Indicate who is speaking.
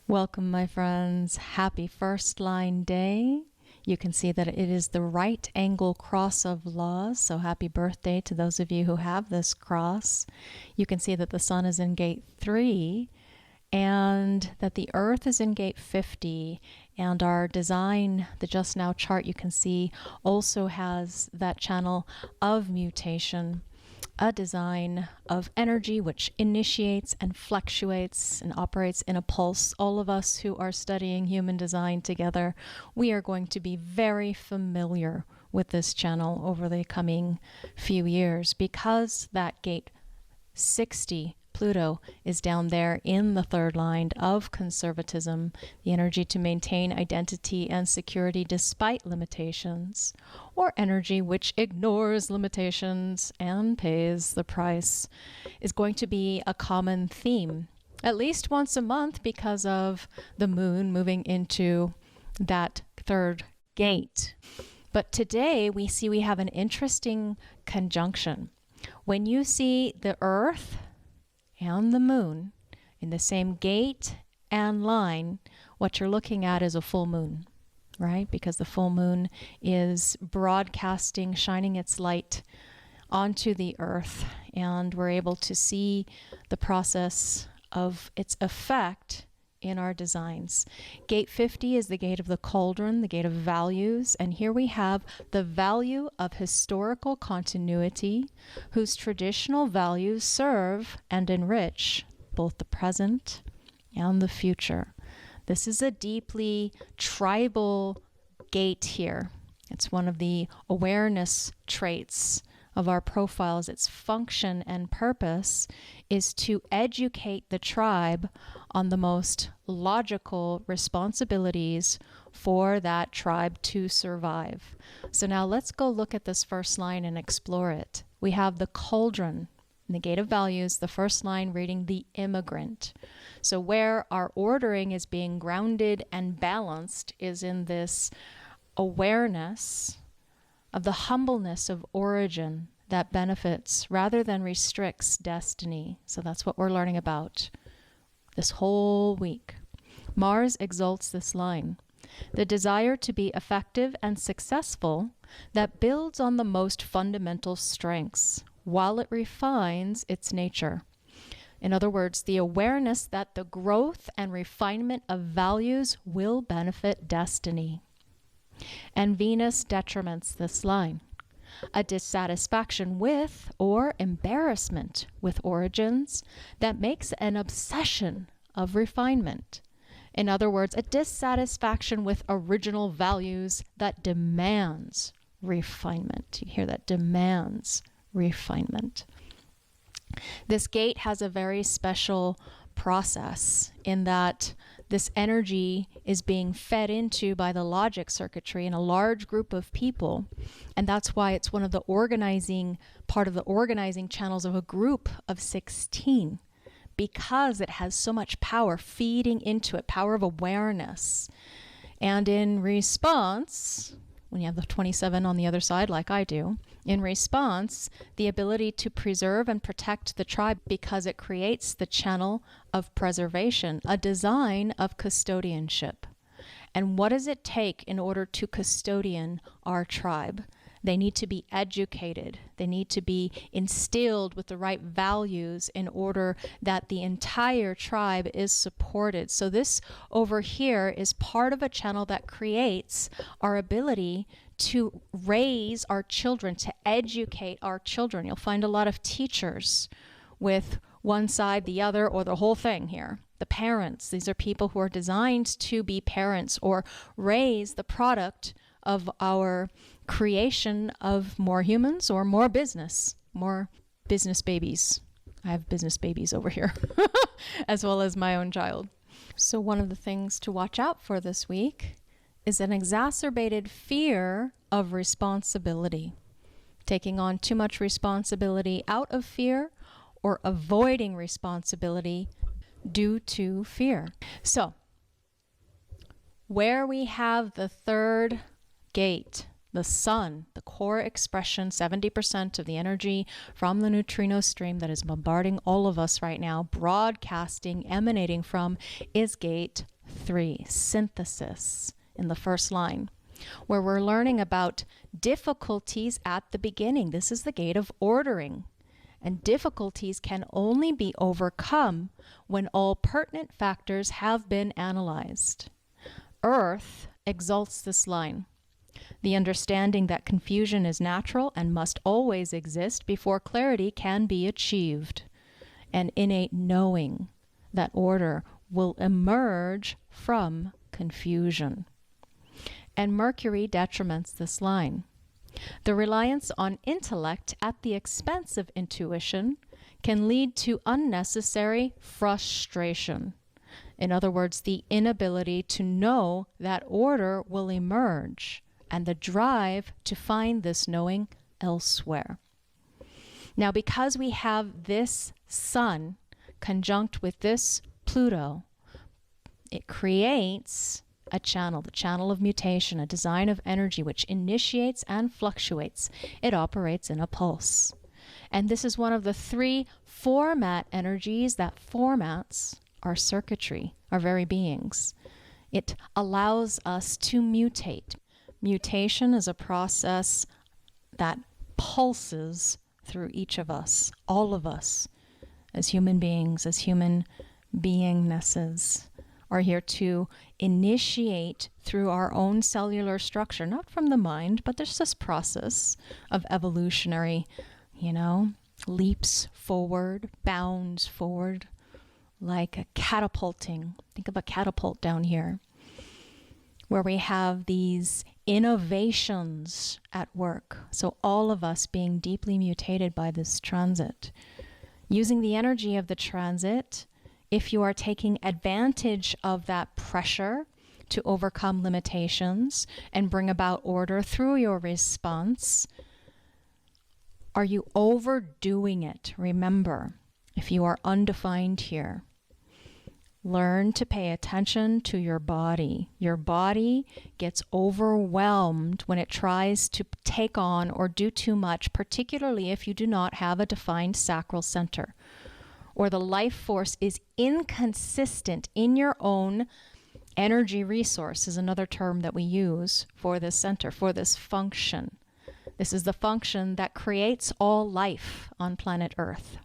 Speaker 1: Welcome, my friends. Happy first line day. You can see that it is the right angle cross of laws. So happy birthday to those of you who have this cross. You can see that the sun is in gate 3 and that the earth is in gate 50. And our design, the Just Now chart, you can see also has that channel of mutation. A design of energy which initiates and fluctuates and operates in a pulse. All of us who are studying human design together, we are going to be very familiar with this channel over the coming few years because that gate 60 Pluto is down there in the third line of conservatism, the energy to maintain identity and security despite limitations, or energy which ignores limitations and pays the price, is going to be a common theme, at least once a month because of the moon moving into that third gate. But today we see we have an interesting conjunction. When you see the Earth and the moon in the same gate and line, what you're looking at is a full moon, right? Because the full moon is broadcasting, shining its light onto the earth, and we're able to see the process of its effect in our designs. Gate 50 is the gate of the cauldron, the gate of values, and here we have the value of historical continuity, whose traditional values serve and enrich both the present and the future. This is a deeply tribal gate here. It's one of the awareness traits of our profiles. Its function and purpose is to educate the tribe on the most logical responsibilities for that tribe to survive. So now let's go look at this first line and explore it. We have the cauldron in the gate of values, the first line reading the immigrant. So where our ordering is being grounded and balanced is in this awareness of the humbleness of origin that benefits rather than restricts destiny. So that's what we're learning about this whole week. Mars exalts this line. The desire to be effective and successful that builds on the most fundamental strengths while it refines its nature. In other words, the awareness that the growth and refinement of values will benefit destiny. And Venus detriments this line. A dissatisfaction with or embarrassment with origins that makes an obsession of refinement. In other words, a dissatisfaction with original values that demands refinement. You hear that? Demands refinement. This gate has a very special process in that this energy is being fed into by the logic circuitry in a large group of people. And that's why it's one of the part of the organizing channels of a group of 16, because it has so much power feeding into it, power of awareness. And in response, when you have the 27 on the other side, like I do, in response, the ability to preserve and protect the tribe because it creates the channel of preservation, a design of custodianship. And what does it take in order to custodian our tribe? They need to be educated. They need to be instilled with the right values in order that the entire tribe is supported. So this over here is part of a channel that creates our ability to raise our children, to educate our children. You'll find a lot of teachers with one side, the other, or the whole thing here. The parents, these are people who are designed to be parents or raise the product of our creation of more humans or more business babies. I have business babies over here, as well as my own child. So one of the things to watch out for this week is an exacerbated fear of responsibility. Taking on too much responsibility out of fear or avoiding responsibility due to fear. So, where we have the third gate, the sun, the core expression, 70% of the energy from the neutrino stream that is bombarding all of us right now, broadcasting, emanating from, is gate 3, synthesis, in the first line, where we're learning about difficulties at the beginning. This is the gate of ordering. And difficulties can only be overcome when all pertinent factors have been analyzed. Earth exalts this line. The understanding that confusion is natural and must always exist before clarity can be achieved. An innate knowing that order will emerge from confusion. And Mercury detriments this line. The reliance on intellect at the expense of intuition can lead to unnecessary frustration. In other words, the inability to know that order will emerge and the drive to find this knowing elsewhere. Now, because we have this Sun conjunct with this Pluto, it creates a channel, the channel of mutation, a design of energy which initiates and fluctuates. It operates in a pulse. And this is one of the 3 format energies that formats our circuitry, our very beings. It allows us to mutate. Mutation is a process that pulses through each of us, all of us, as human beings, as human beingnesses, are here to initiate through our own cellular structure, not from the mind, but there's this process of evolutionary, leaps forward, bounds forward, like a catapulting. Think of a catapult down here, where we have these innovations at work. So all of us being deeply mutated by this transit. Using the energy of the transit, if you are taking advantage of that pressure to overcome limitations and bring about order through your response, are you overdoing it? Remember, if you are undefined here, learn to pay attention to your body. Your body gets overwhelmed when it tries to take on or do too much, particularly if you do not have a defined sacral center, or the life force is inconsistent in your own energy resource, is another term that we use for this center, for this function. This is the function that creates all life on planet Earth.